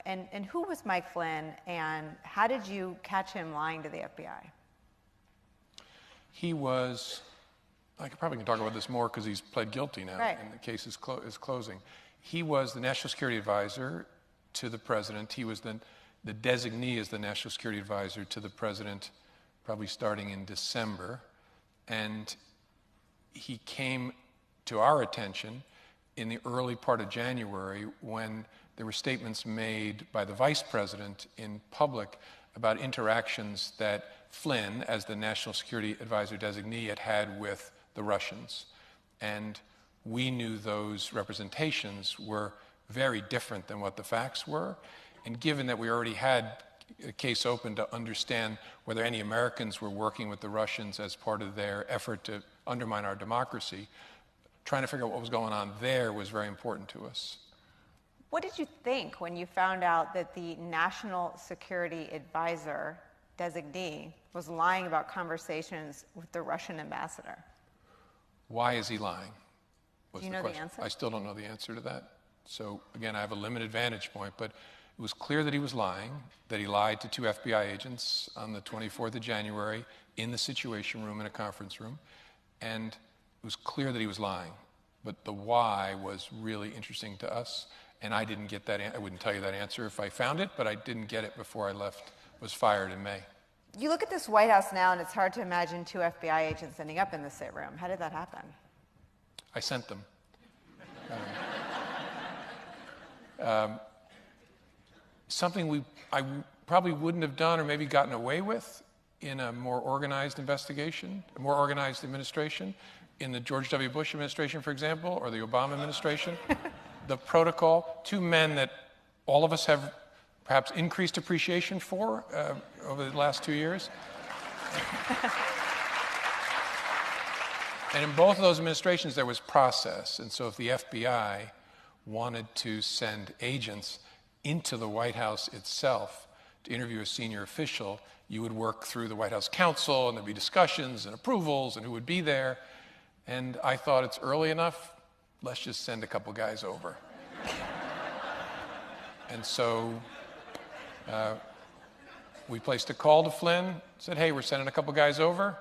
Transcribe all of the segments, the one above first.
And who was Mike Flynn, and how did you catch him lying to the FBI? He was, I probably can talk about this more because he's pled guilty now, right, and the case is closing. He was the National Security Advisor to the President. He was the designee as the National Security Advisor to the President, probably starting in December. And he came to our attention in the early part of January when there were statements made by the Vice President in public about interactions that Flynn, as the National Security Advisor designee, had had with the Russians. And we knew those representations were very different than what the facts were. And given that we already had a case open to understand whether any Americans were working with the Russians as part of their effort to undermine our democracy, trying to figure out what was going on there was very important to us. What did you think when you found out that the National Security Advisor designee was lying about conversations with the Russian ambassador? Why is he lying? Do you know the answer? I still don't know the answer to that. So again, I have a limited vantage point, but it was clear that he was lying, that he lied to 2 FBI agents on the 24th of January in the Situation Room in a conference room, and it was clear that he was lying. But the why was really interesting to us, and I didn't get that. I wouldn't tell you that answer if I found it, but I didn't get it before I was fired in May. You look at this White House now, and it's hard to imagine 2 FBI agents ending up in the sit room. How did that happen? I sent them. Something I probably wouldn't have done or maybe gotten away with in a more organized investigation, a more organized administration, in the George W. Bush administration, for example, or the Obama administration. The protocol, 2 men that all of us have perhaps increased appreciation for over the last 2 years. And in both of those administrations, there was process. And so if the FBI wanted to send agents into the White House itself to interview a senior official, you would work through the White House counsel, and there'd be discussions and approvals and who would be there. And I thought, it's early enough, let's just send a couple guys over. And so we placed a call to Flynn, said, hey, we're sending a couple guys over.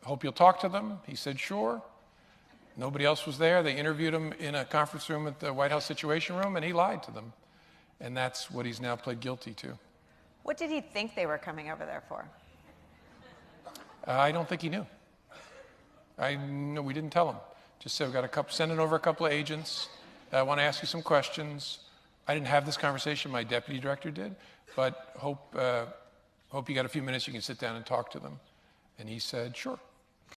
Hope you'll talk to them. He said, sure. Nobody else was there. They interviewed him in a conference room at the White House Situation Room, and he lied to them. And that's what he's now pled guilty to. What did he think they were coming over there for? I don't think he knew. No, we didn't tell him. Just said, we've got sending over a couple of agents. I want to ask you some questions. I didn't have this conversation. My deputy director did. But hope you got a few minutes you can sit down and talk to them. And he said, sure.